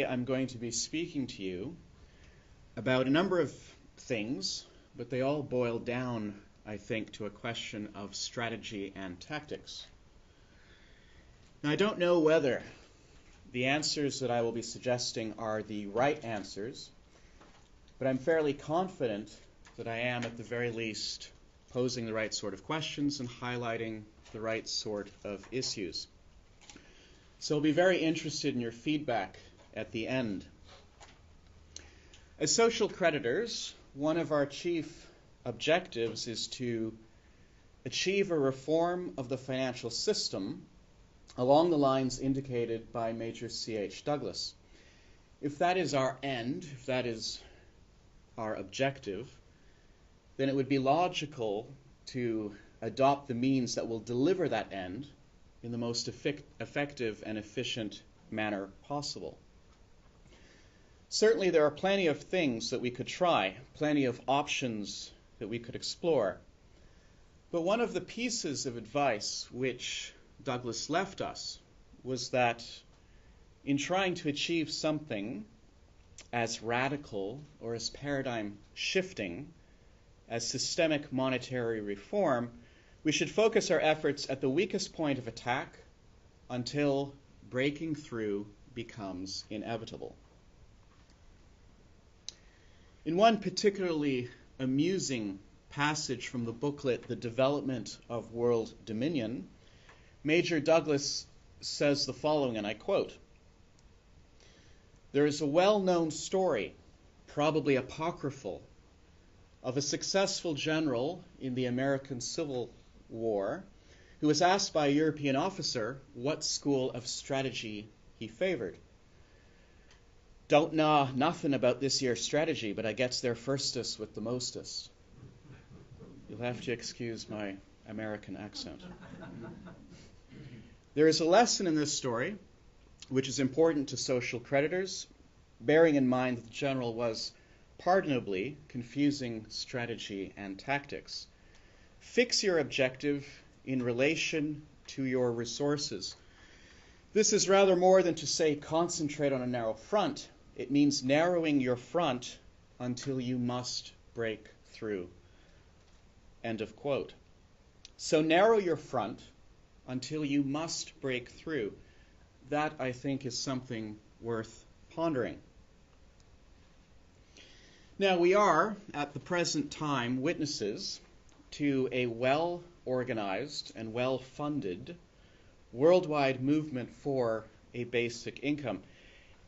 I'm going to be speaking to you about a number of things, but they all boil down, I think, to a question of strategy and tactics. Now, I don't know whether the answers that I will be suggesting are the right answers, but I'm fairly confident that I am, at the very least, posing the right sort of questions and highlighting the right sort of issues. So I'll be very interested in your feedback at the end. As social creditors, one of our chief objectives is to achieve a reform of the financial system along the lines indicated by Major C.H. Douglas. If that is our end, if that is our objective, then it would be logical to adopt the means that will deliver that end in the most effective and efficient manner possible. Certainly there are plenty of things that we could try, plenty of options that we could explore. But one of the pieces of advice which Douglas left us was that in trying to achieve something as radical or as paradigm shifting as systemic monetary reform, we should focus our efforts at the weakest point of attack until breaking through becomes inevitable. In one particularly amusing passage from the booklet, The Development of World Dominion, Major Douglas says the following, and I quote, "There is a well-known story, probably apocryphal, of a successful general in the American Civil War who was asked by a European officer what school of strategy he favored. 'Don't know nothing about this year's strategy, but I gets there firstest with the mostest.' You'll have to excuse my American accent. There is a lesson in this story which is important to social creditors, bearing in mind that the general was pardonably confusing strategy and tactics. Fix your objective in relation to your resources. This is rather more than to say concentrate on a narrow front. It means narrowing your front until you must break through." End of quote. So narrow your front until you must break through. That, I think, is something worth pondering. Now, we are, at the present time, witnesses to a well-organized and well-funded worldwide movement for a basic income.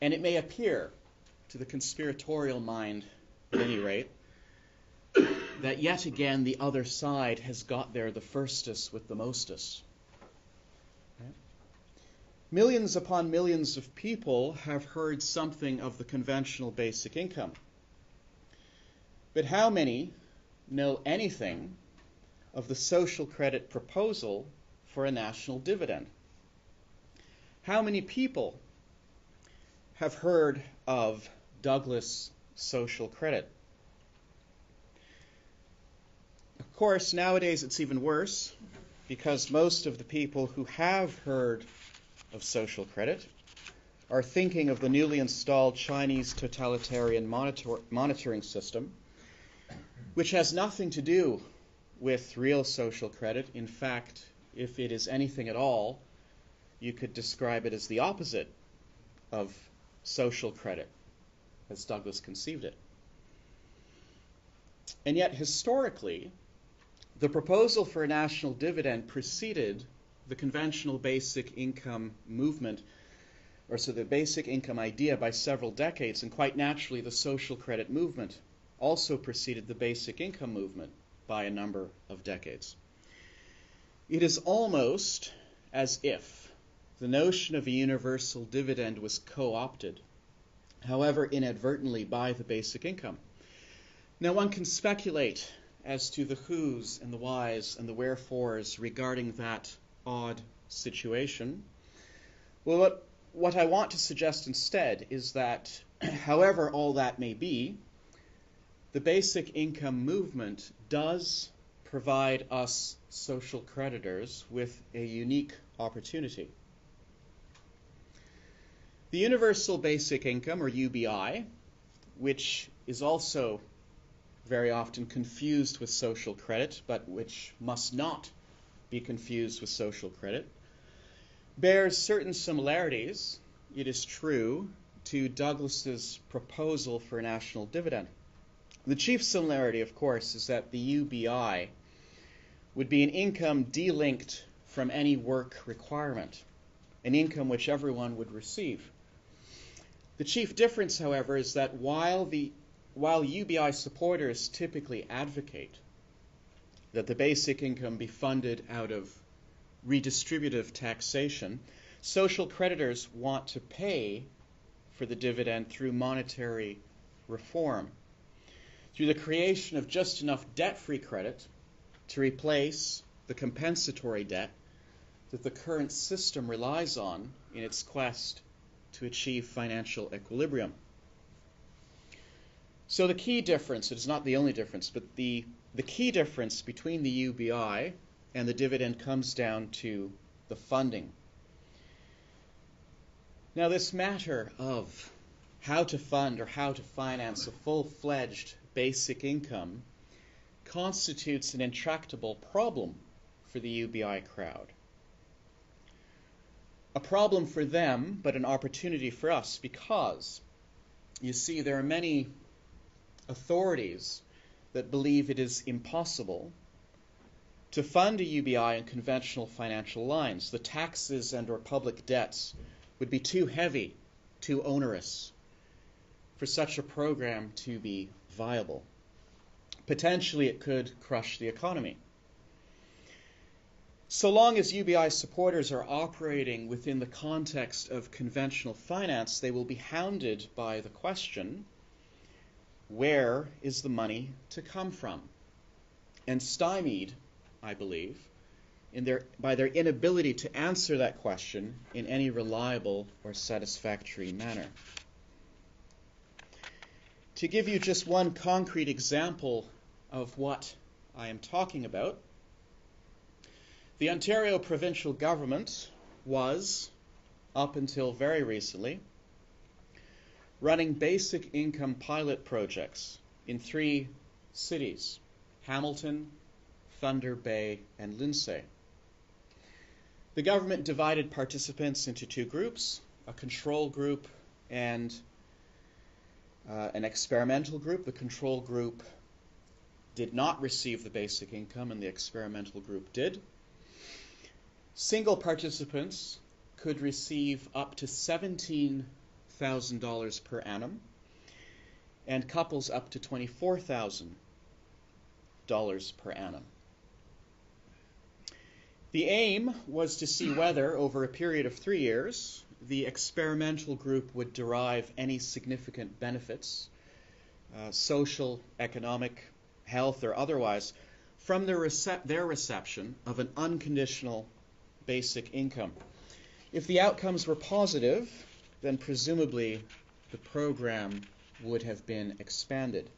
And it may appear, to the conspiratorial mind at any rate, that yet again the other side has got there the firstest with the mostest. Right? Millions upon millions of people have heard something of the conventional basic income. But how many know anything of the social credit proposal for a national dividend? How many people have heard of Douglas social credit? Of course, nowadays it's even worse, because most of the people who have heard of social credit are thinking of the newly installed Chinese totalitarian monitoring system, which has nothing to do with real social credit. In fact, if it is anything at all, you could describe it as the opposite of social credit, as Douglas conceived it. And yet, historically, the proposal for a national dividend preceded the conventional basic income movement, or so the basic income idea, by several decades, and quite naturally the social credit movement also preceded the basic income movement by a number of decades. It is almost as if the notion of a universal dividend was co-opted, however inadvertently, by the basic income. Now, one can speculate as to the whos and the whys and the wherefores regarding that odd situation. Well, what I want to suggest instead is that, however all that may be, the basic income movement does provide us social creditors with a unique opportunity. The Universal Basic Income, or UBI, which is also very often confused with social credit, but which must not be confused with social credit, bears certain similarities, it is true, to Douglas's proposal for a national dividend. The chief similarity, of course, is that the UBI would be an income delinked from any work requirement, an income which everyone would receive. The chief difference, however, is that while UBI supporters typically advocate that the basic income be funded out of redistributive taxation, social creditors want to pay for the dividend through monetary reform, through the creation of just enough debt-free credit to replace the compensatory debt that the current system relies on in its quest to achieve financial equilibrium. So the key difference, it is not the only difference, but the key difference between the UBI and the dividend comes down to the funding. Now, this matter of how to fund or how to finance a full-fledged basic income constitutes an intractable problem for the UBI crowd. A problem for them, but an opportunity for us, because, you see, there are many authorities that believe it is impossible to fund a UBI in conventional financial lines. The taxes and or public debts would be too heavy, too onerous for such a program to be viable. Potentially it could crush the economy. So long as UBI supporters are operating within the context of conventional finance, they will be hounded by the question, where is the money to come from? And stymied, I believe, by their inability to answer that question in any reliable or satisfactory manner. To give you just one concrete example of what I am talking about, the Ontario provincial government was, up until very recently, running basic income pilot projects in 3 cities, Hamilton, Thunder Bay, and Lindsay. The government divided participants into 2 groups, a control group and an experimental group. The control group did not receive the basic income, and the experimental group did. Single participants could receive up to $17,000 per annum, and couples up to $24,000 per annum. The aim was to see whether, over a period of 3 years, the experimental group would derive any significant benefits, social, economic, health, or otherwise, from their reception of an unconditional basic income. If the outcomes were positive, then presumably the program would have been expanded.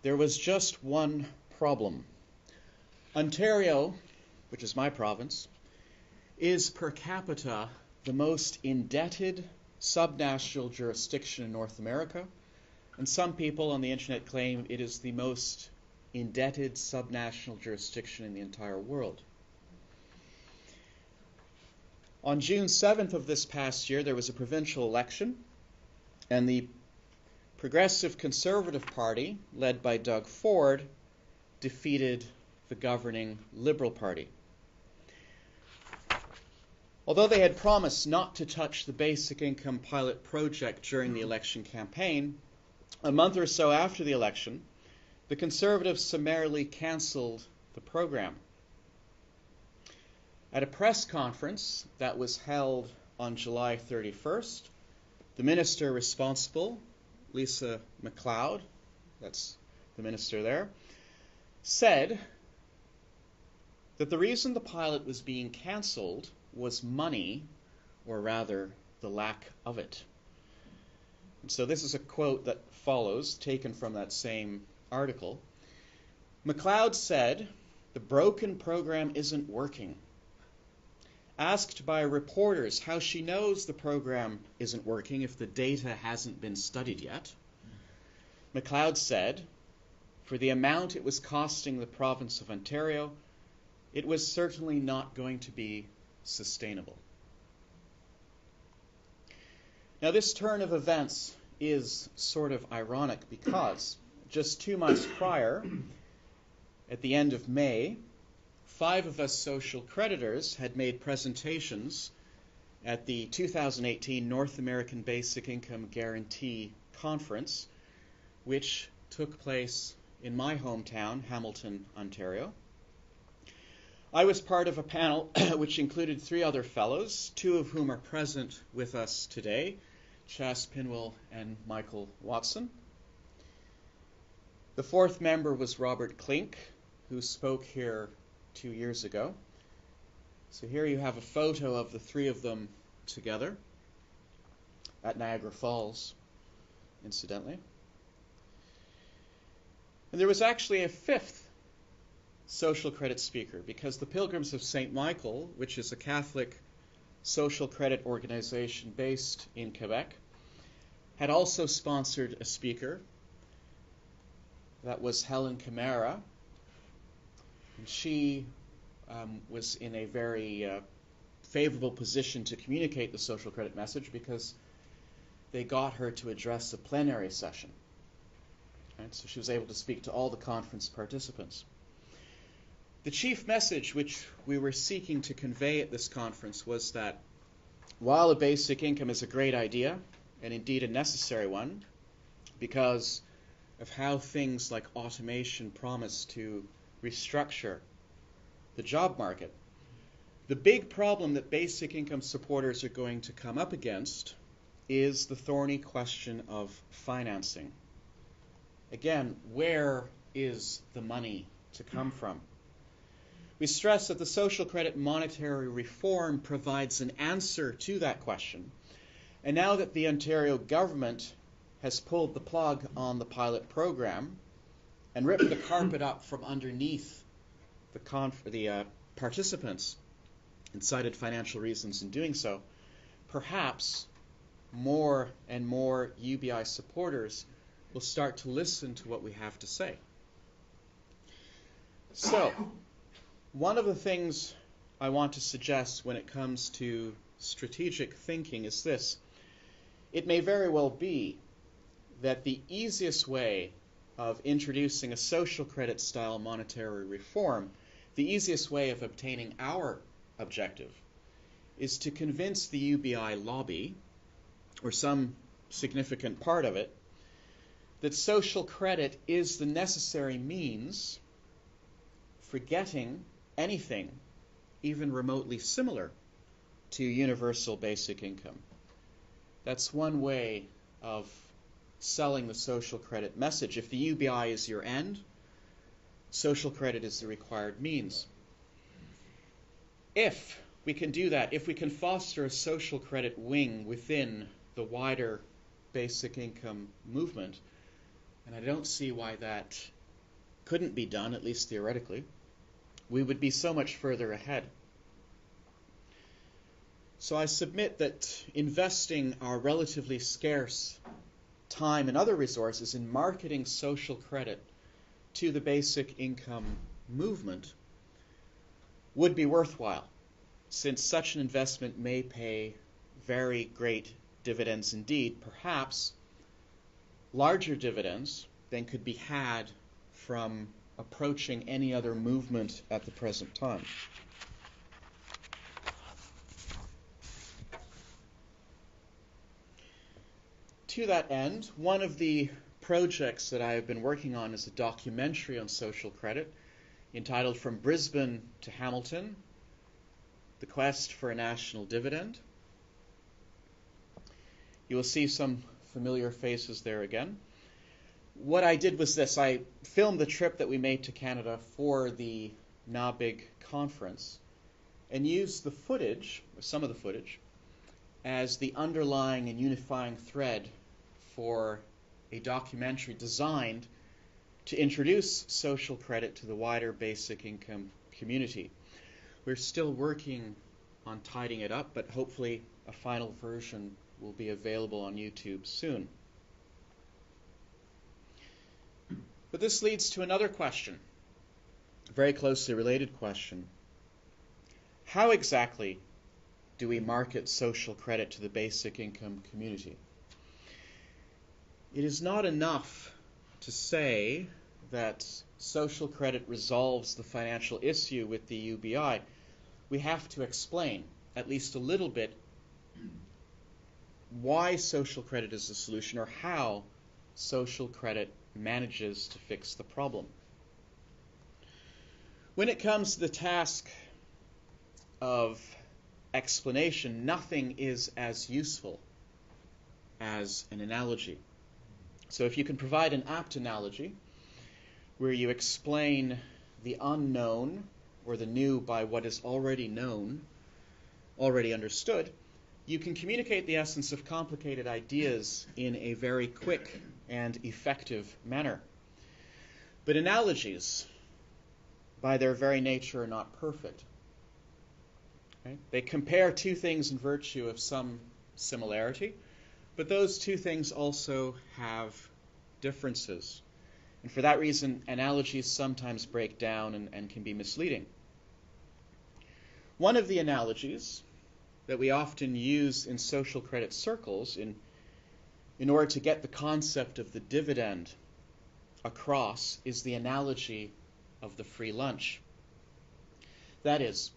There was just one problem. Ontario, which is my province, is per capita the most indebted subnational jurisdiction in North America, and some people on the internet claim it is the most indebted subnational jurisdiction in the entire world. On June 7th of this past year, there was a provincial election, and the Progressive Conservative Party, led by Doug Ford, defeated the governing Liberal Party. Although they had promised not to touch the basic income pilot project during the election campaign, a month or so after the election, the Conservatives summarily cancelled the program. At a press conference that was held on July 31st, the minister responsible, Lisa MacLeod, that's the minister there, said that the reason the pilot was being cancelled was money, or rather the lack of it. And so this is a quote that follows, taken from that same article. MacLeod said, "The broken program isn't working. Asked by reporters how she knows the program isn't working if the data hasn't been studied yet, MacLeod said, for the amount it was costing the province of Ontario, it was certainly not going to be sustainable. Now, this turn of events is sort of ironic because just 2 months prior, at the end of May, 5 of us social creditors had made presentations at the 2018 North American Basic Income Guarantee Conference, which took place in my hometown, Hamilton, Ontario. I was part of a panel which included 3 other fellows, 2 of whom are present with us today, Chas Pinwell and Michael Watson. The 4th member was Robert Klink, who spoke here 2 years ago. So here you have a photo of the 3 of them together at Niagara Falls, incidentally. And there was actually a 5th social credit speaker because the Pilgrims of St. Michael, which is a Catholic social credit organization based in Quebec, had also sponsored a speaker. That was HELEN KMERA. And she was in a very favorable position to communicate the social credit message because they got her to address a plenary session. Right? So she was able to speak to all the conference participants. The chief message which we were seeking to convey at this conference was that while a basic income is a great idea, and indeed a necessary one, because of how things like automation promise to restructure the job market, the big problem that basic income supporters are going to come up against is the thorny question of financing. Again, where is the money to come from? We stress that the social credit monetary reform provides an answer to that question. And now that the Ontario government has pulled the plug on the pilot program and ripped the carpet up from underneath the participants and cited financial reasons in doing so, perhaps more and more UBI supporters will start to listen to what we have to say. So, one of the things I want to suggest when it comes to strategic thinking is this. It may very well be that the easiest way of introducing a social credit style monetary reform, the easiest way of obtaining our objective, is to convince the UBI lobby, or some significant part of it, that social credit is the necessary means for getting anything even remotely similar to universal basic income. That's one way of selling the social credit message. If the UBI is your end, social credit is the required means. If we can do that, if we can foster a social credit wing within the wider basic income movement, and I don't see why that couldn't be done, at least theoretically, we would be so much further ahead. So I submit that investing our relatively scarce time and other resources in marketing social credit to the basic income movement would be worthwhile, since such an investment may pay very great dividends indeed, perhaps larger dividends than could be had from approaching any other movement at the present time. To that end, one of the projects that I have been working on is a documentary on social credit entitled From Brisbane to Hamilton, The Quest for a National Dividend. You will see some familiar faces there again. What I did was this. I filmed the trip that we made to Canada for the NABIG conference and used the footage, or some of the footage, as the underlying and unifying thread for a documentary designed to introduce social credit to the wider basic income community. We're still working on tidying it up, but hopefully a final version will be available on YouTube soon. But this leads to another question, a very closely related question. How exactly do we market social credit to the basic income community? It is not enough to say that social credit resolves the financial issue with the UBI. We have to explain, at least a little bit, why social credit is the solution, or how social credit manages to fix the problem. When it comes to the task of explanation, nothing is as useful as an analogy. So if you can provide an apt analogy where you explain the unknown or the new by what is already known, already understood, you can communicate the essence of complicated ideas in a very quick and effective manner. But analogies, by their very nature, are not perfect. Right? They compare two things in virtue of some similarity, but those two things also have differences. And for that reason, analogies sometimes break down and can be misleading. One of the analogies that we often use in social credit circles in order to get the concept of the dividend across is the analogy of the free lunch. That is,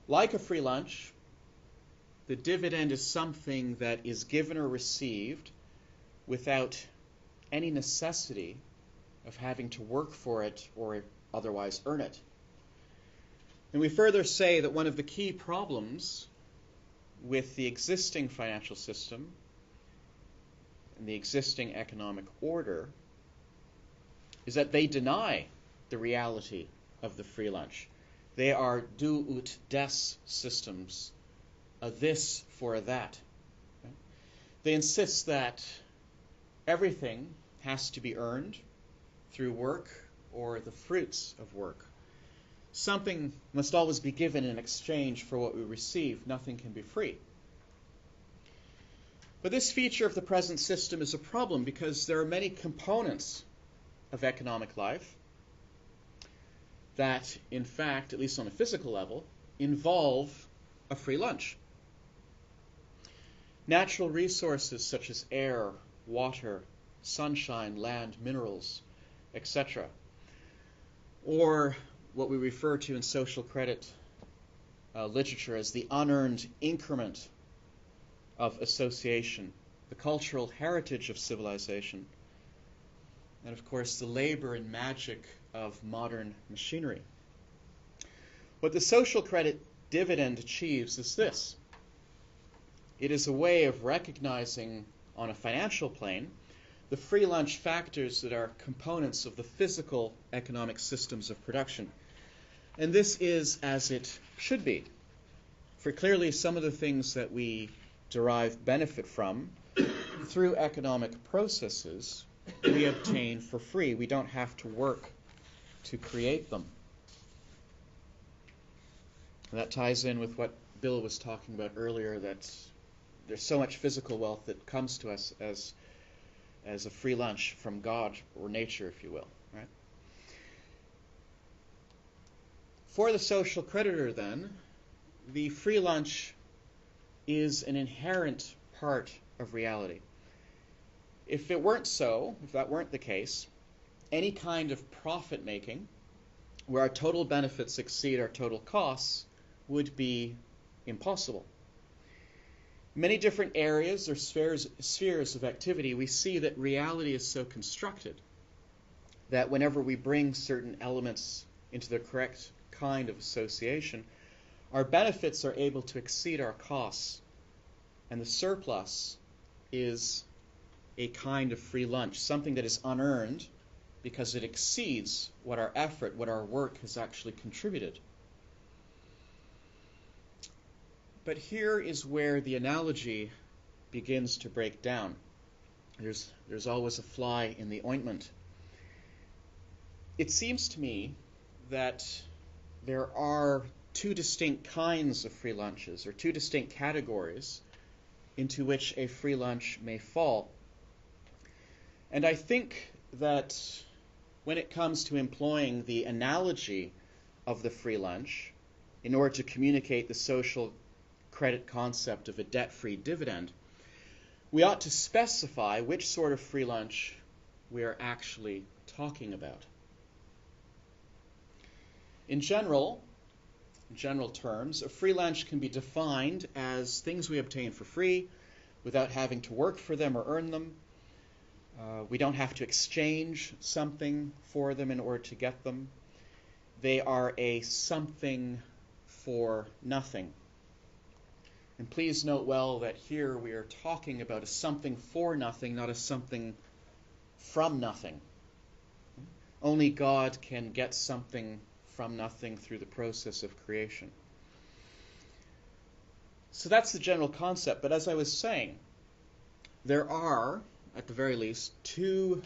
like a free lunch, the dividend is something that is given or received without any necessity of having to work for it or otherwise earn it. And we further say that one of the key problems with the existing financial system and the existing economic order is that they deny the reality of the free lunch. They are do ut des systems, a this for a that. Okay? They insist that everything has to be earned through work or the fruits of work. Something must always be given in exchange for what we receive. Nothing can be free. But this feature of the present system is a problem because there are many components of economic life that, in fact, at least on a physical level, involve a free lunch. Natural resources such as air, water, sunshine, land, minerals, etc. Or what we refer to in social credit literature as the unearned increment of association, the cultural heritage of civilization, and of course the labor and magic of modern machinery. What the social credit dividend achieves is this. It is a way of recognizing on a financial plane the free lunch factors that are components of the physical economic systems of production. And this is as it should be. For clearly some of the things that we derive benefit from through economic processes we obtain for free. We don't have to work to create them. And that ties in with what Bill was talking about earlier, that there's so much physical wealth that comes to us as a free lunch from God or nature, if you will. Right? For the social creditor, then, the free lunch is an inherent part of reality. If it weren't so, if that weren't the case, any kind of profit making where our total benefits exceed our total costs would be impossible. In many different areas or spheres of activity, we see that reality is so constructed that whenever we bring certain elements into the correct kind of association, our benefits are able to exceed our costs, and the surplus is a kind of free lunch, something that is unearned because it exceeds what our effort, what our work has actually contributed. But here is where the analogy begins to break down. There's always a fly in the ointment. It seems to me that there are two distinct kinds of free lunches, or two distinct categories into which a free lunch may fall. And I think that when it comes to employing the analogy of the free lunch in order to communicate the social credit concept of a debt-free dividend, we ought to specify which sort of free lunch we are actually talking about. In general terms, a free lunch can be defined as things we obtain for free without having to work for them or earn them. We don't have to exchange something for them in order to get them. They are a something for nothing. And please note well that here we are talking about a something for nothing, not a something from nothing. Only God can get something from nothing through the process of creation. So that's the general concept. But as I was saying, there are, at the very least, two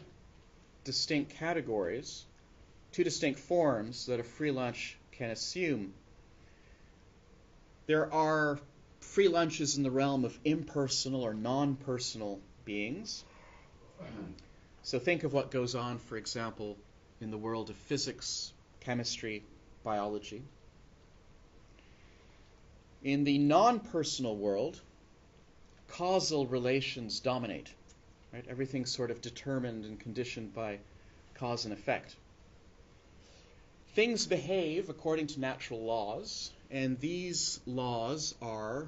distinct categories, two distinct forms that a free lunch can assume. There are free lunches in the realm of impersonal or non-personal beings. So think of what goes on, for example, in the world of physics, chemistry, biology. In the non-personal world, causal relations dominate. Right? Everything's sort of determined and conditioned by cause and effect. Things behave according to natural laws, and these laws are,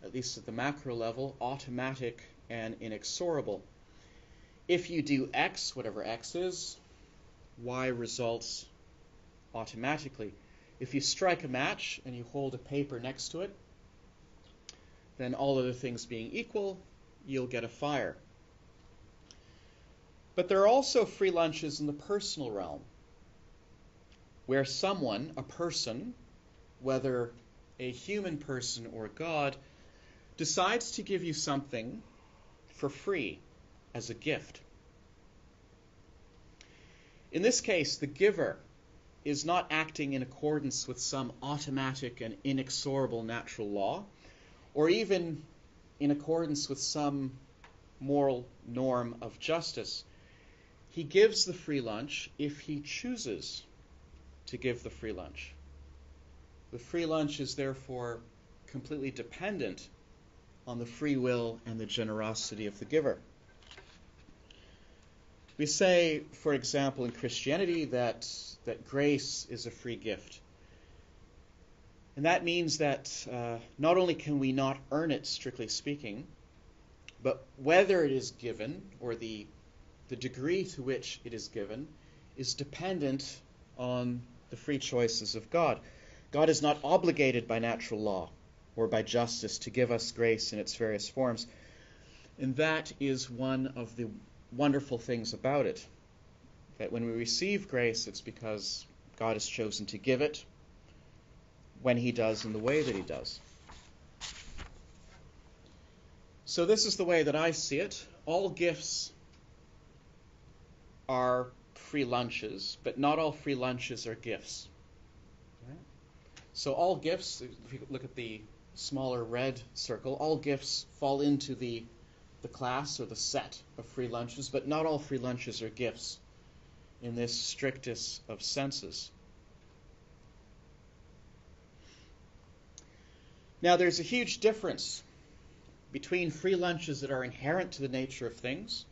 at least at the macro level, automatic and inexorable. If you do X, whatever X is, Y results automatically. If you strike a match and you hold a paper next to it, then all other things being equal, you'll get a fire. But there are also free lunches in the personal realm, where someone, a person, whether a human person or God, decides to give you something for free as a gift. In this case, the giver is not acting in accordance with some automatic and inexorable natural law, or even in accordance with some moral norm of justice. He gives the free lunch if he chooses to give the free lunch. The free lunch is therefore completely dependent on the free will and the generosity of the giver. We say, for example, in Christianity that grace is a free gift. And that means that not only can we not earn it, strictly speaking, but whether it is given, or the degree to which it is given, is dependent on the free choices of God. God is not obligated by natural law or by justice to give us grace in its various forms. And that is one of the wonderful things about it. That when we receive grace, it's because God has chosen to give it when He does in the way that He does. So this is the way that I see it. All gifts are free lunches, but not all free lunches are gifts. Right? So all gifts, if you look at the smaller red circle, all gifts fall into the class or the set of free lunches, but not all free lunches are gifts in this strictest of senses. Now there's a huge difference between free lunches that are inherent to the nature of things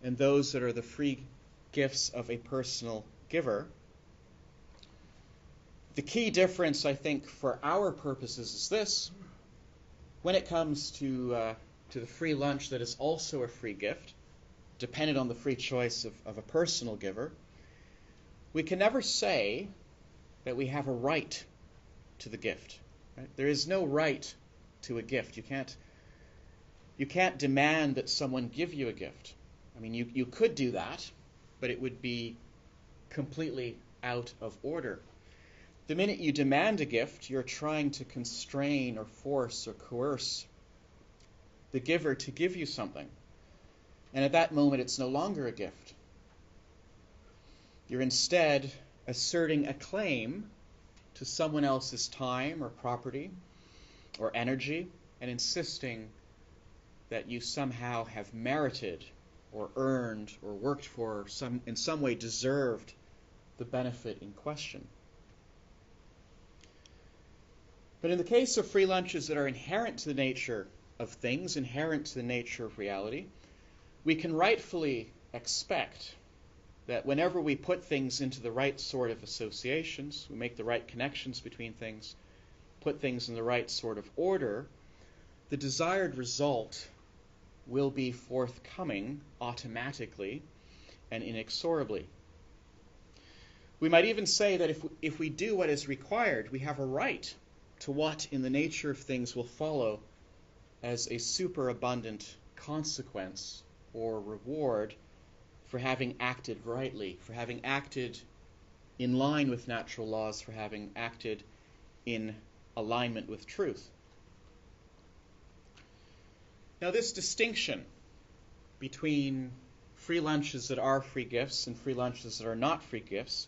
and those that are the free gifts of a personal giver. The key difference, I think, for our purposes is this. When it comes to the free lunch that is also a free gift, dependent on the free choice of a personal giver, we can never say that we have a right to the gift. Right? There is no right to a gift. You can't demand that someone give you a gift. I mean, you could do that, but it would be completely out of order. The minute you demand a gift, you're trying to constrain or force or coerce the giver to give you something. And at that moment, it's no longer a gift. You're instead asserting a claim to someone else's time or property or energy and insisting that you somehow have merited or earned or worked for, in some way deserved the benefit in question. But in the case of free lunches that are inherent to the nature of things, inherent to the nature of reality, we can rightfully expect that whenever we put things into the right sort of associations, we make the right connections between things, put things in the right sort of order, the desired result will be forthcoming automatically and inexorably. We might even say that if we do what is required, we have a right to what in the nature of things will follow as a superabundant consequence or reward for having acted rightly, for having acted in line with natural laws, for having acted in alignment with truth. Now, this distinction between free lunches that are free gifts and free lunches that are not free gifts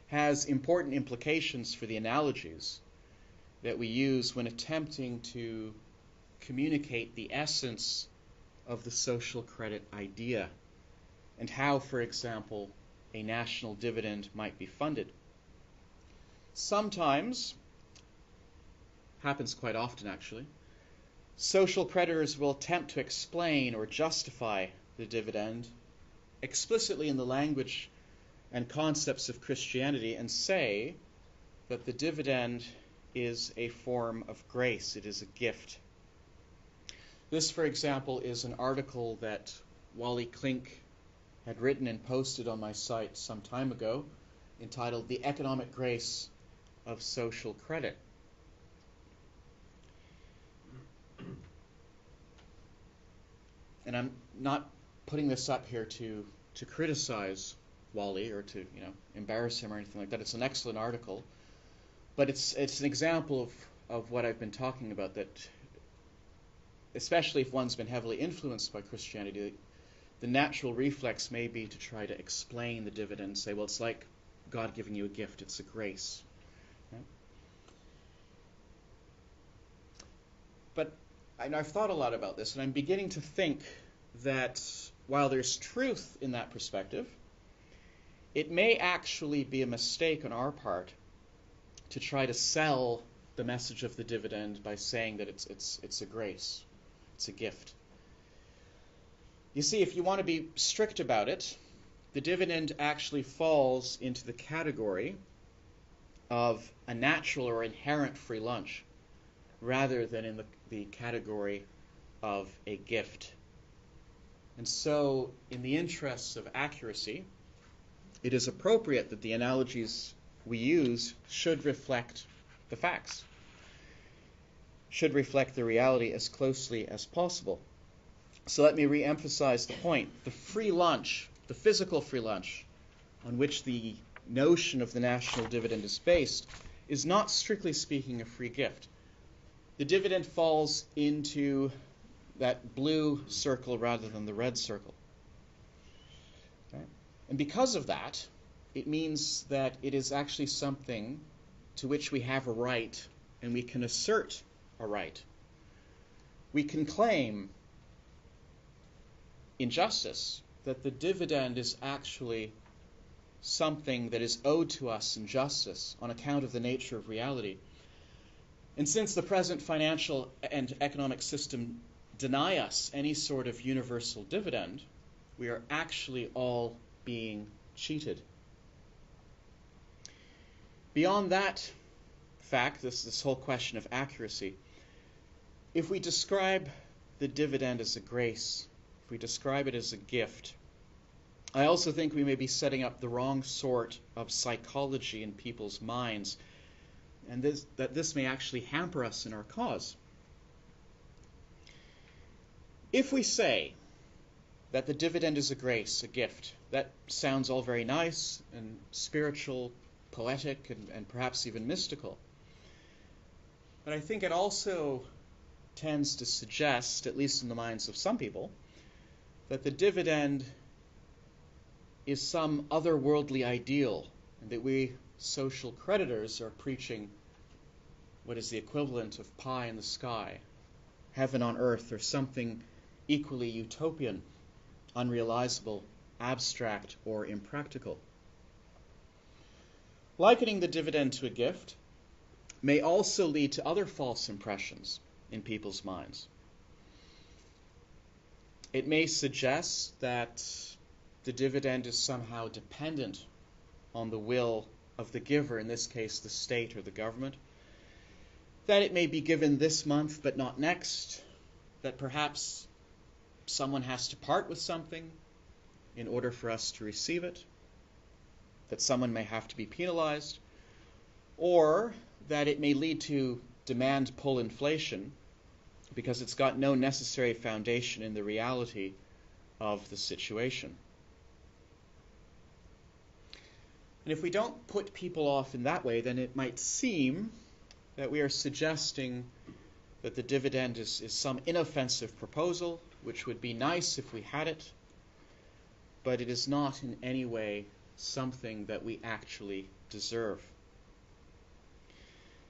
has important implications for the analogies that we use when attempting to communicate the essence of the social credit idea and how, for example, a national dividend might be funded. Sometimes, happens quite often actually, social creditors will attempt to explain or justify the dividend explicitly in the language and concepts of Christianity and say that the dividend is a form of grace, it is a gift. This, for example, is an article that Wally Klink had written and posted on my site some time ago, entitled "The Economic Grace of Social Credit." And I'm not putting this up here to criticize Wally or to embarrass him or anything like that. It's an excellent article, but it's an example of what I've been talking about, that especially if one's been heavily influenced by Christianity, the natural reflex may be to try to explain the dividend and say, well, it's like God giving you a gift, it's a grace. Right? But I've thought a lot about this, and I'm beginning to think that while there's truth in that perspective, it may actually be a mistake on our part to try to sell the message of the dividend by saying that it's a grace, it's a gift. You see, if you want to be strict about it, the dividend actually falls into the category of a natural or inherent free lunch, rather than in the category of a gift. And so, in the interests of accuracy, it is appropriate that the analogies we use should reflect the facts, should reflect the reality as closely as possible. So let me re-emphasize the point. The free lunch, the physical free lunch, on which the notion of the national dividend is based, is not strictly speaking a free gift. The dividend falls into that blue circle rather than the red circle. Okay? And because of that, it means that it is actually something to which we have a right, and we can assert a right. We can claim in justice that the dividend is actually something that is owed to us in justice on account of the nature of reality. And since the present financial and economic system deny us any sort of universal dividend, we are actually all being cheated. Beyond that fact, this whole question of accuracy, if we describe the dividend as a grace, if we describe it as a gift, I also think we may be setting up the wrong sort of psychology in people's minds, and this may actually hamper us in our cause. If we say that the dividend is a grace, a gift, that sounds all very nice and spiritual, poetic, and perhaps even mystical. But I think it also tends to suggest, at least in the minds of some people, that the dividend is some otherworldly ideal and that we social creditors are preaching what is the equivalent of pie in the sky, heaven on earth, or something equally utopian, unrealizable, abstract, or impractical. Likening the dividend to a gift may also lead to other false impressions in people's minds. It may suggest that the dividend is somehow dependent on the will of the giver, in this case the state or the government, that it may be given this month but not next, that perhaps someone has to part with something in order for us to receive it, that someone may have to be penalized, or that it may lead to demand pull inflation because it's got no necessary foundation in the reality of the situation. And if we don't put people off in that way, then it might seem that we are suggesting that the dividend is some inoffensive proposal, which would be nice if we had it, but it is not in any way something that we actually deserve.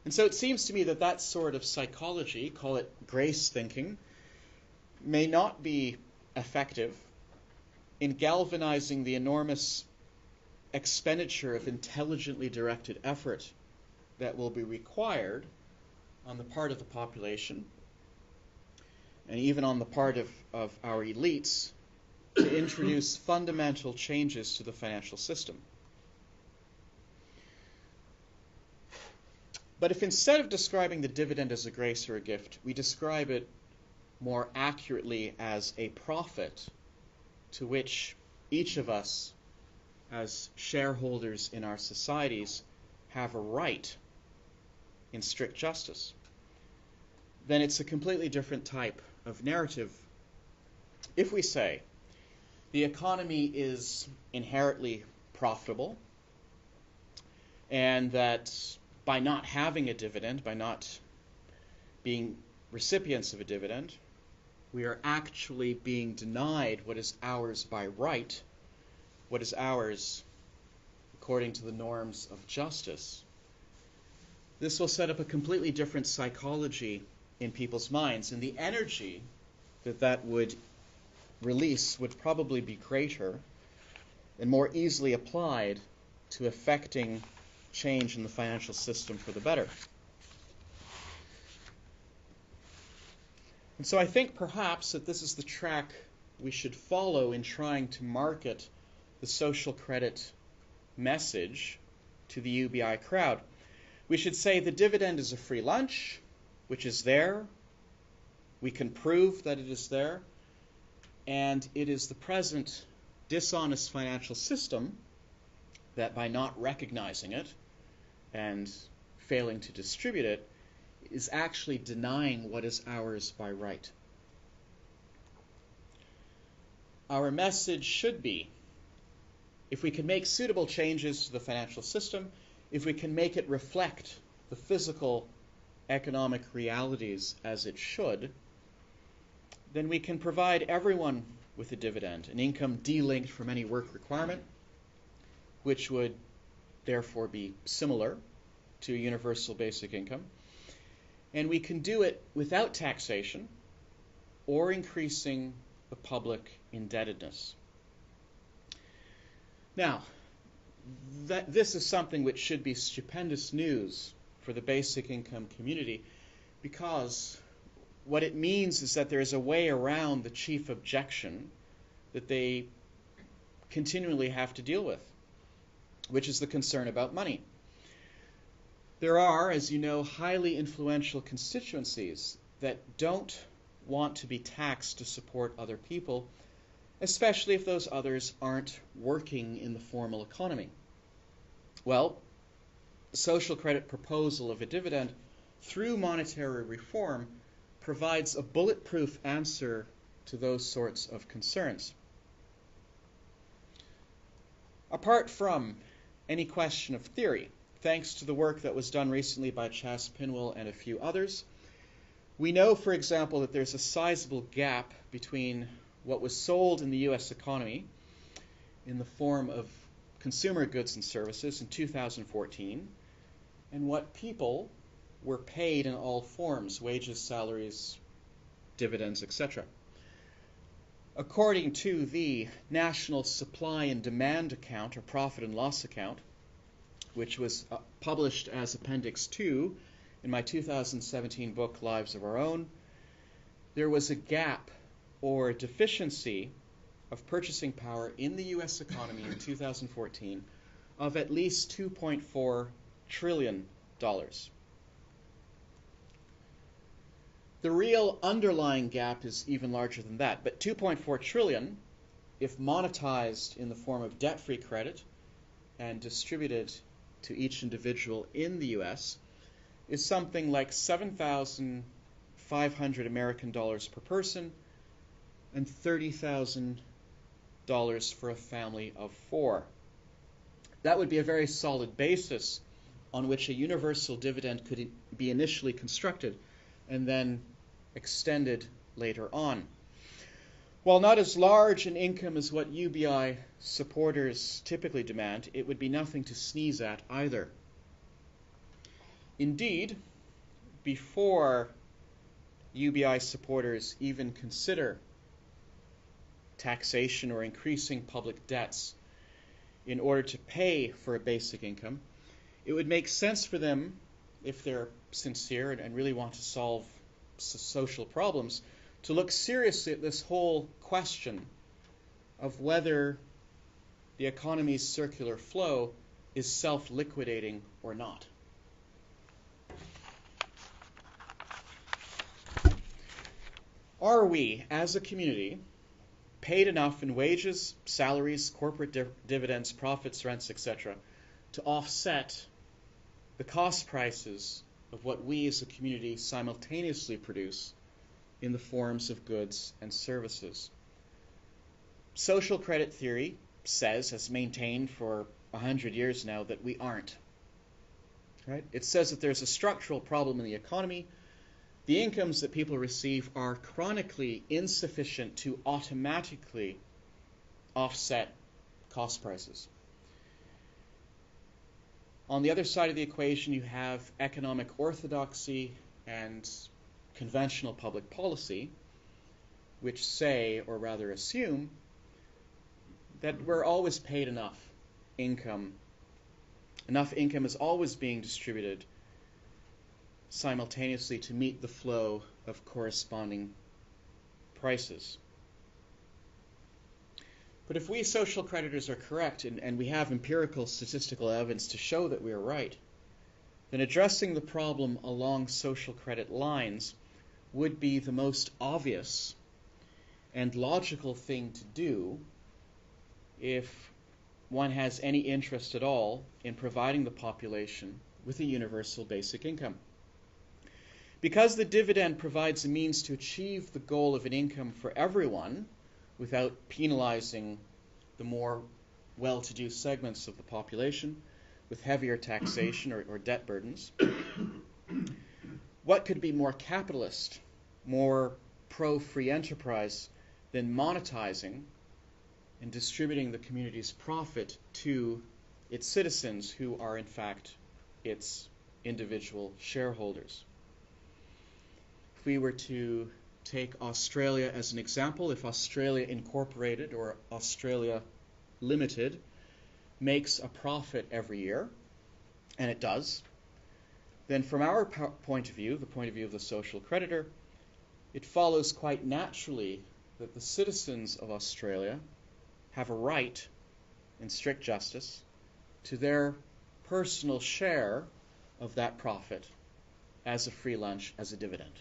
And so it seems to me that that sort of psychology, call it grace thinking, may not be effective in galvanizing the enormous expenditure of intelligently directed effort that will be required on the part of the population and even on the part of our elites to introduce fundamental changes to the financial system. But if instead of describing the dividend as a grace or a gift, we describe it more accurately as a profit to which each of us as shareholders in our societies have a right in strict justice, then it's a completely different type of narrative. If we say the economy is inherently profitable and that by not having a dividend, by not being recipients of a dividend, we are actually being denied what is ours by right, what is ours according to the norms of justice, this will set up a completely different psychology in people's minds, and the energy that that would release would probably be greater and more easily applied to effecting change in the financial system for the better. And so I think perhaps that this is the track we should follow in trying to market the social credit message to the UBI crowd. We should say the dividend is a free lunch, which is there. We can prove that it is there. And it is the present dishonest financial system that by not recognizing it and failing to distribute it is actually denying what is ours by right. Our message should be, if we can make suitable changes to the financial system, if we can make it reflect the physical economic realities as it should, then we can provide everyone with a dividend, an income delinked from any work requirement, which would therefore be similar to universal basic income. And we can do it without taxation or increasing the public indebtedness. Now, this is something which should be stupendous news for the basic income community, because what it means is that there is a way around the chief objection that they continually have to deal with, which is the concern about money. There are, as you know, highly influential constituencies that don't want to be taxed to support other people, especially if those others aren't working in the formal economy. Well, the social credit proposal of a dividend through monetary reform provides a bulletproof answer to those sorts of concerns. Apart from any question of theory, thanks to the work that was done recently by Chas Pinwell and a few others, we know, for example, that there's a sizable gap between what was sold in the U.S. economy in the form of consumer goods and services in 2014 and what people were paid in all forms, wages, salaries, dividends, etc. According to the National Supply and Demand Account, or Profit and Loss Account, which was published as Appendix 2 in my 2017 book, Lives of Our Own, there was a gap or deficiency of purchasing power in the U.S. economy in 2014 of at least $2.4 trillion. The real underlying gap is even larger than that, but 2.4 trillion, if monetized in the form of debt-free credit and distributed to each individual in the U.S., is something like $7,500 American dollars per person and $30,000 for a family of 4. That would be a very solid basis on which a universal dividend could be initially constructed and then extended later on. While not as large an income as what UBI supporters typically demand, it would be nothing to sneeze at either. Indeed, before UBI supporters even consider taxation or increasing public debts in order to pay for a basic income, it would make sense for them, if they're sincere and really want to solve social problems, to look seriously at this whole question of whether the economy's circular flow is self-liquidating or not. Are we, as a community, paid enough in wages, salaries, corporate dividends, profits, rents, etc., to offset the cost prices of what we as a community simultaneously produce in the forms of goods and services? Social credit theory says, has maintained for 100 years now, that we aren't. Right? It says that there's a structural problem in the economy. The incomes that people receive are chronically insufficient to automatically offset cost prices. On the other side of the equation, you have economic orthodoxy and conventional public policy, which say, or rather assume, that we're always paid enough income. Enough income is always being distributed simultaneously to meet the flow of corresponding prices. But if we social creditors are correct, and we have empirical statistical evidence to show that we are right, then addressing the problem along social credit lines would be the most obvious and logical thing to do if one has any interest at all in providing the population with a universal basic income. Because the dividend provides a means to achieve the goal of an income for everyone without penalizing the more well-to-do segments of the population with heavier taxation or debt burdens, what could be more capitalist, more pro-free enterprise than monetizing and distributing the community's profit to its citizens, who are in fact its individual shareholders? If we were to take Australia as an example, if Australia Incorporated or Australia Limited makes a profit every year, and it does, then from our point of view, the point of view of the social creditor, it follows quite naturally that the citizens of Australia have a right, in strict justice, to their personal share of that profit as a free lunch, as a dividend.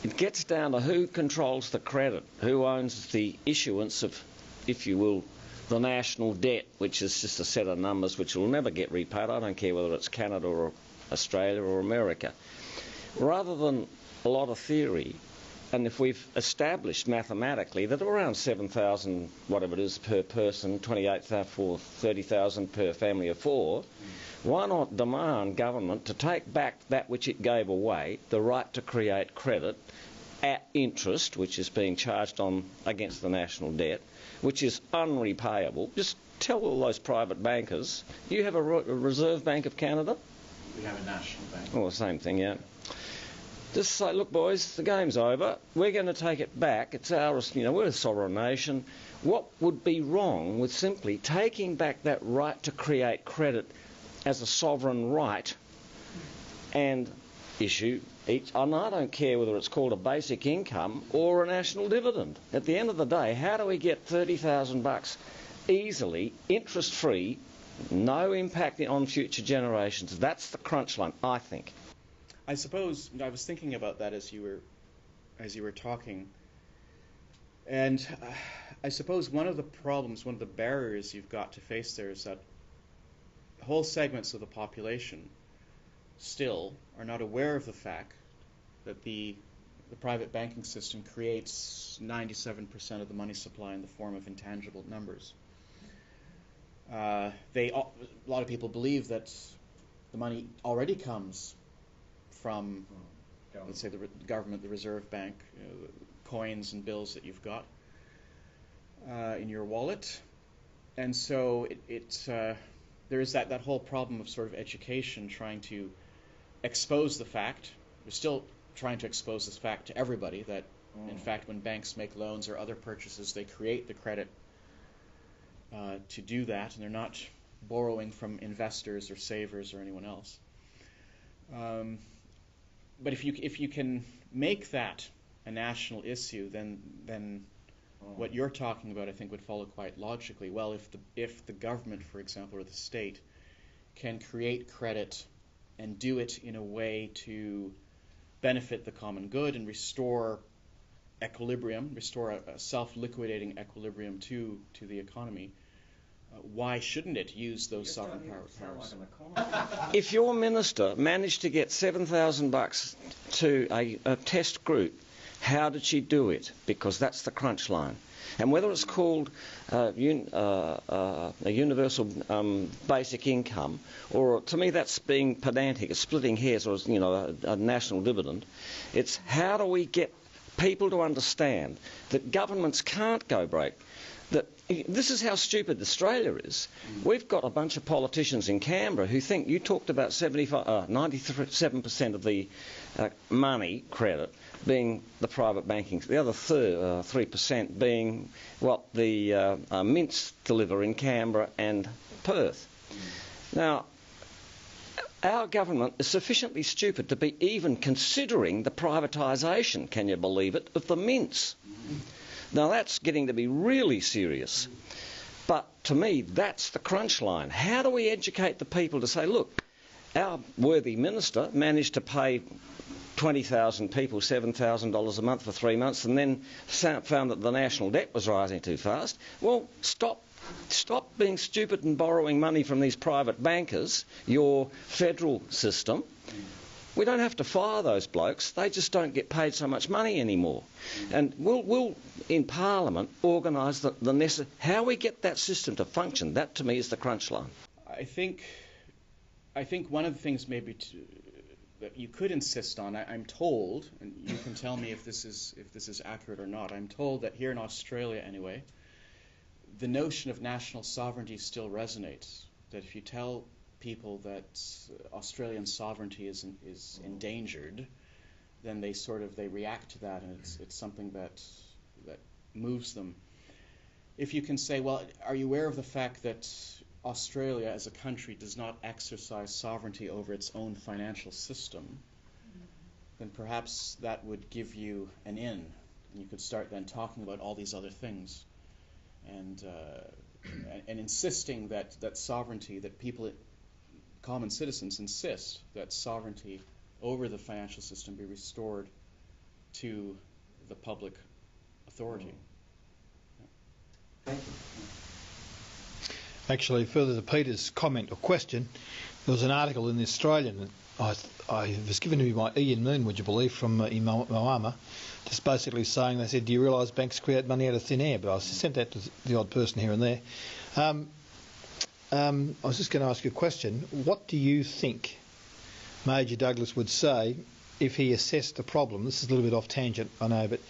It gets down to who controls the credit, who owns the issuance of, if you will, the national debt, which is just a set of numbers which will never get repaid. I don't care whether it's Canada or Australia or America. Rather than a lot of theory, and if we've established mathematically that around 7,000, whatever it is, per person, 28,000 for 30,000 per family of 4, why not demand government to take back that which it gave away, the right to create credit, at interest, which is being charged on against the national debt, which is unrepayable. Just tell all those private bankers, you have a Reserve Bank of Canada? We have a national bank. Oh, same thing, yeah. Just say, look, boys, the game's over. We're going to take it back. It's ours. You know, we're a sovereign nation. What would be wrong with simply taking back that right to create credit as a sovereign right and issue each? And I don't care whether it's called a basic income or a national dividend. At the end of the day, how do we get $30,000 easily, interest-free, no impact on future generations? That's the crunch line, I think. I suppose I was thinking about that as you were talking, and I suppose one of the problems, one of the barriers you've got to face there is that whole segments of the population still are not aware of the fact that the private banking system creates 97% of the money supply in the form of intangible numbers. A lot of people believe that the money already comes from, let's say, the government, the Reserve Bank, coins and bills that you've got in your wallet. And so there is that whole problem of sort of education, trying to expose the fact. We're still trying to expose this fact to everybody that, in fact, when banks make loans or other purchases, they create the credit to do that, and they're not borrowing from investors or savers or anyone else. But if you can make that a national issue, then what you're talking about, I think, would follow quite logically. Well, if the government, for example, or the state, can create credit and do it in a way to benefit the common good and restore equilibrium, restore a self-liquidating equilibrium to the economy, why shouldn't it use those sovereign powers? If your minister managed to get $7,000 to a test group, how did she do it? Because that's the crunch line. And whether it's called a universal basic income, or to me that's being pedantic, it's splitting hairs, or a national dividend. It's how do we get people to understand that governments can't go broke. That this is how stupid Australia is. We've got a bunch of politicians in Canberra who think, you talked about 97% of the money credit being the private banking, the other 3% being what the mints deliver in Canberra and Perth. Now, our government is sufficiently stupid to be even considering the privatisation, can you believe it, of the mints. Now that's getting to be really serious. But to me, that's the crunch line. How do we educate the people to say, look, our worthy minister managed to pay 20,000 people $7,000 a month for 3 months and then found that the national debt was rising too fast. Well, stop being stupid and borrowing money from these private bankers, your federal system. We don't have to fire those blokes. They just don't get paid so much money anymore. And we'll in Parliament, organise the necessary... How we get that system to function, that to me is the crunch line. I think one of the things maybe that you could insist on, I'm told, and you can tell me if this is accurate or not, I'm told that here in Australia anyway, the notion of national sovereignty still resonates. That if you tell people that Australian sovereignty is endangered, then they react to that, and it's something that moves them. If you can say, well, are you aware of the fact that Australia as a country does not exercise sovereignty over its own financial system, then perhaps that would give you an in, and you could start then talking about all these other things, and insisting that sovereignty, that people, common citizens, insist that sovereignty over the financial system be restored to the public authority. Thank you. Actually, further to Peter's comment or question, there was an article in the Australian that I was given to me by Ian Moon, would you believe, from Moama, just basically saying, they said, do you realise banks create money out of thin air? But I sent that to the odd person here and there. I was just going to ask you a question. What do you think Major Douglas would say if he assessed the problem, this is a little bit off tangent, I know, but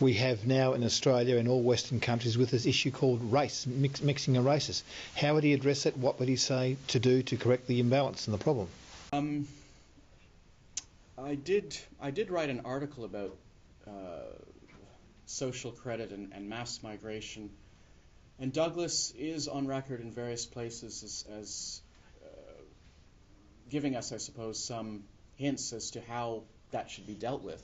we have now in Australia and all Western countries with this issue called race, mixing of races. How would he address it? What would he say to do to correct the imbalance and the problem? I did write an article about social credit and mass migration, and Douglas is on record in various places as giving us, I suppose, some hints as to how that should be dealt with.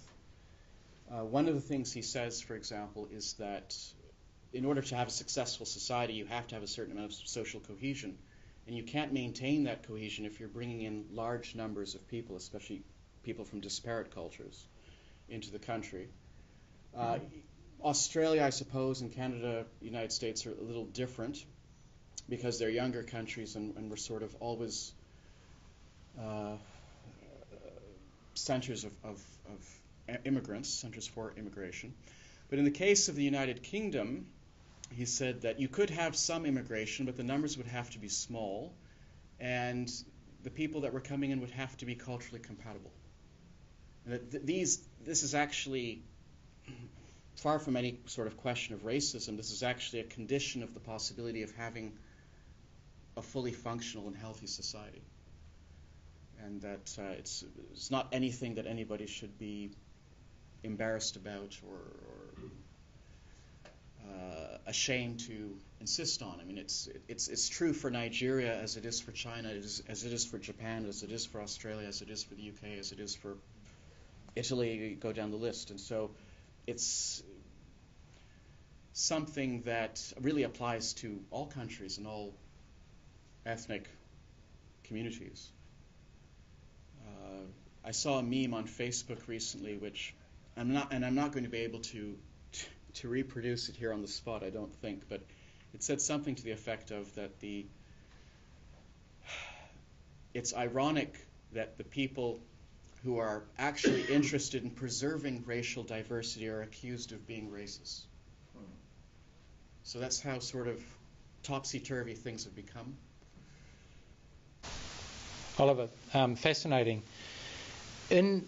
One of the things he says, for example, is that in order to have a successful society, you have to have a certain amount of social cohesion. And you can't maintain that cohesion if you're bringing in large numbers of people, especially people from disparate cultures, into the country. Australia, I suppose, and Canada, United States are a little different because they're younger countries and we're sort of always centers of immigrants, centers for immigration. But in the case of the United Kingdom, he said that you could have some immigration, but the numbers would have to be small, and the people that were coming in would have to be culturally compatible. And that this is actually far from any sort of question of racism. This is actually a condition of the possibility of having a fully functional and healthy society. And that it's not anything that anybody should be embarrassed about or ashamed to insist on. I mean, it's true for Nigeria as it is for China, as it is for Japan, as it is for Australia, as it is for the UK, as it is for Italy. Go down the list, and so it's something that really applies to all countries and all ethnic communities. I saw a meme on Facebook recently, which I'm not going to be able to reproduce it here on the spot, I don't think, but it said something to the effect of that it's ironic that the people who are actually interested in preserving racial diversity are accused of being racist. So that's how sort of topsy-turvy things have become. Oliver, fascinating. In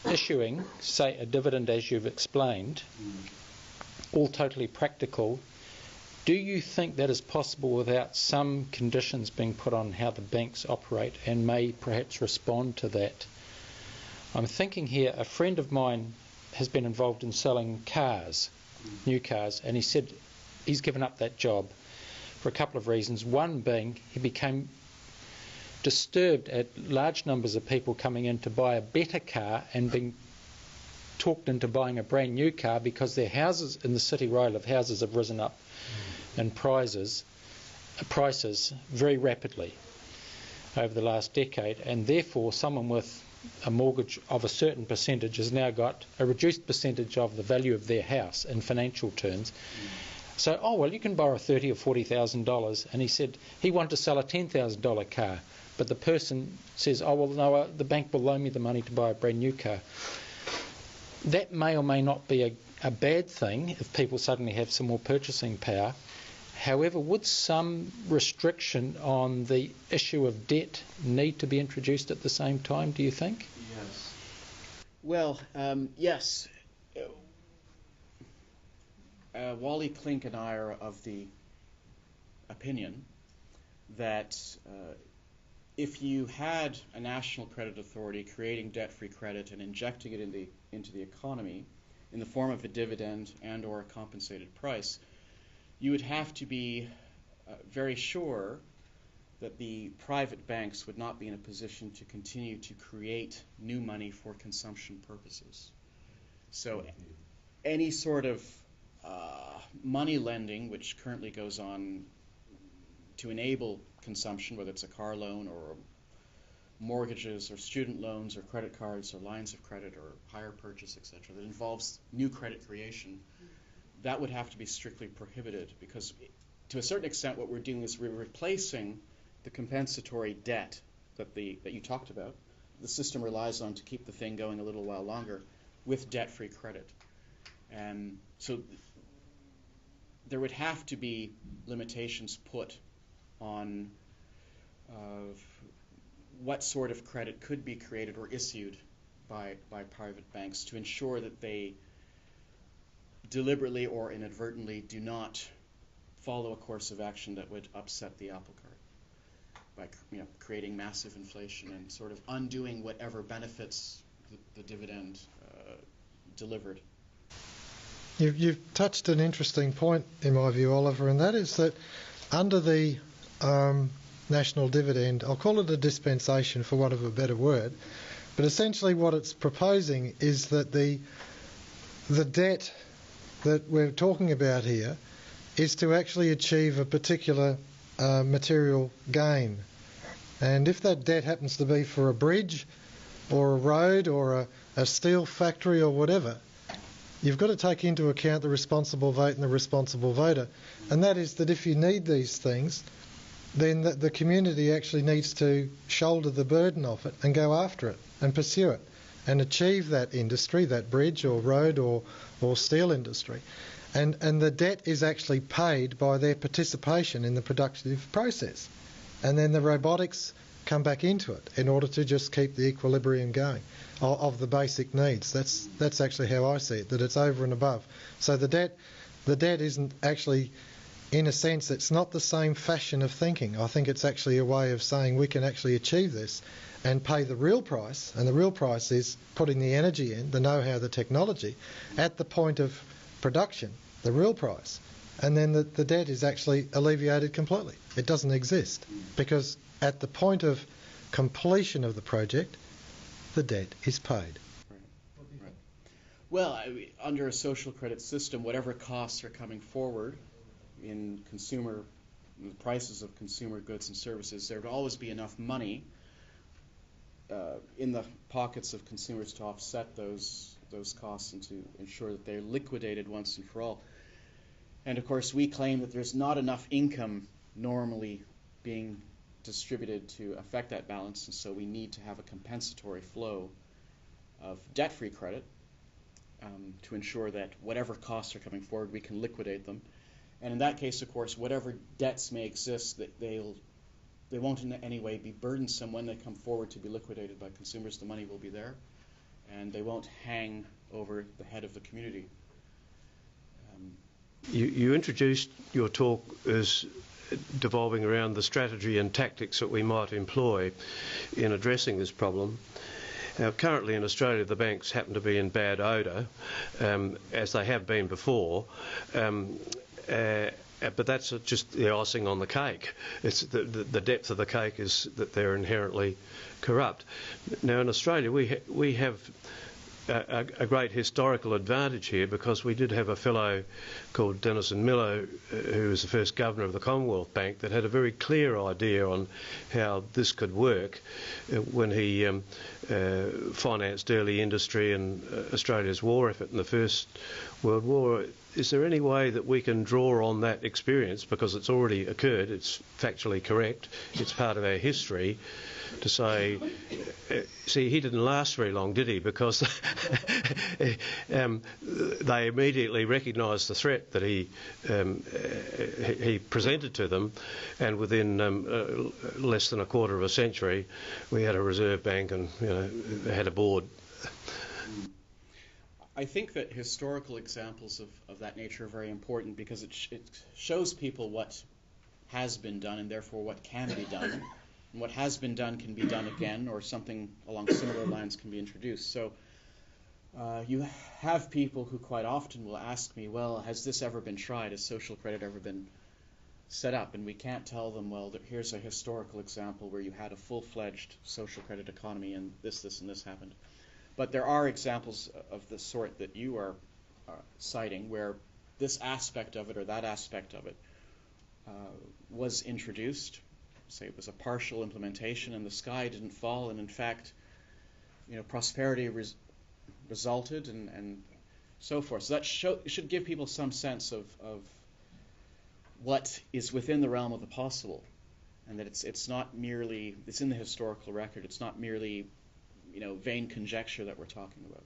issuing, say, a dividend as you've explained, all totally practical, do you think that is possible without some conditions being put on how the banks operate and may perhaps respond to that? I'm thinking here, a friend of mine has been involved in selling cars, new cars, and he said he's given up that job for a couple of reasons. One being he became disturbed at large numbers of people coming in to buy a better car and being talked into buying a brand new car because their houses in the city where I live, houses have risen up in prices very rapidly over the last decade, and therefore someone with a mortgage of a certain percentage has now got a reduced percentage of the value of their house in financial terms. So, oh well, you can borrow $30,000 or $40,000, and he said he wanted to sell a $10,000 car, but the person says, oh well, no, the bank will loan me the money to buy a brand new car. That may or may not be a bad thing if people suddenly have some more purchasing power. However, would some restriction on the issue of debt need to be introduced at the same time, do you think? Yes. Well, yes. Wally Klink and I are of the opinion that if you had a national credit authority creating debt-free credit and injecting it into the economy in the form of a dividend and or a compensated price, you would have to be very sure that the private banks would not be in a position to continue to create new money for consumption purposes. So any sort of money lending which currently goes on to enable consumption, whether it's a car loan or mortgages or student loans or credit cards or lines of credit or hire purchase, etc., that involves new credit creation, that would have to be strictly prohibited, because to a certain extent what we're doing is we're replacing the compensatory debt that you talked about, the system relies on to keep the thing going a little while longer, with debt-free credit. And so there would have to be limitations put on what sort of credit could be created or issued by private banks to ensure that they deliberately or inadvertently do not follow a course of action that would upset the apple cart by creating massive inflation and sort of undoing whatever benefits the dividend delivered. You've touched an interesting point, in my view, Oliver, and that is that under the national dividend, I'll call it a dispensation for want of a better word, but essentially what it's proposing is that the debt that we're talking about here is to actually achieve a particular material gain. And if that debt happens to be for a bridge or a road or a steel factory or whatever, you've got to take into account the responsible vote and the responsible voter. And that is that if you need these things, then the community actually needs to shoulder the burden of it and go after it and pursue it and achieve that industry, that bridge or road or steel industry. And the debt is actually paid by their participation in the productive process. And then the robotics come back into it in order to just keep the equilibrium going of the basic needs. That's actually how I see it, that it's over and above. So the debt isn't actually, in a sense, it's not the same fashion of thinking. I think it's actually a way of saying we can actually achieve this and pay the real price, and the real price is putting the energy in, the know-how, the technology, at the point of production, the real price. And then the debt is actually alleviated completely. It doesn't exist because at the point of completion of the project, the debt is paid. Right. Well, under a social credit system, whatever costs are coming forward in the prices of consumer goods and services, there would always be enough money in the pockets of consumers to offset those costs and to ensure that they're liquidated once and for all. And of course, we claim that there's not enough income normally being distributed to affect that balance, and so we need to have a compensatory flow of debt-free credit to ensure that whatever costs are coming forward, we can liquidate them. And in that case, of course, whatever debts may exist, that they won't in any way be burdensome when they come forward to be liquidated by consumers. The money will be there, and they won't hang over the head of the community. You introduced your talk as devolving around the strategy and tactics that we might employ in addressing this problem. Now, currently in Australia, the banks happen to be in bad odour, as they have been before, but that's just the icing on the cake. It's the depth of the cake is that they're inherently corrupt. Now, in Australia, we have a great historical advantage here because we did have a fellow called Denison Miller, who was the first governor of the Commonwealth Bank, that had a very clear idea on how this could work when he financed early industry and Australia's war effort in the First World War. Is there any way that we can draw on that experience, because it's already occurred, it's factually correct, it's part of our history, to say, see, he didn't last very long, did he? Because they immediately recognised the threat that he presented to them, and within less than a quarter of a century, we had a Reserve Bank and they had a board. I think that historical examples of that nature are very important because it shows people what has been done and therefore what can be done. And what has been done can be done again, or something along similar lines can be introduced. So you have people who quite often will ask me, well, has this ever been tried? Has social credit ever been set up? And we can't tell them, well, here's a historical example where you had a full-fledged social credit economy and this, and this happened. But there are examples of the sort that you are citing where this aspect of it or that aspect of it was introduced. Say it was a partial implementation and the sky didn't fall, and in fact, prosperity resulted and so forth. So that should give people some sense of what is within the realm of the possible, and that it's not merely, it's in the historical record. It's not merely vain conjecture that we're talking about.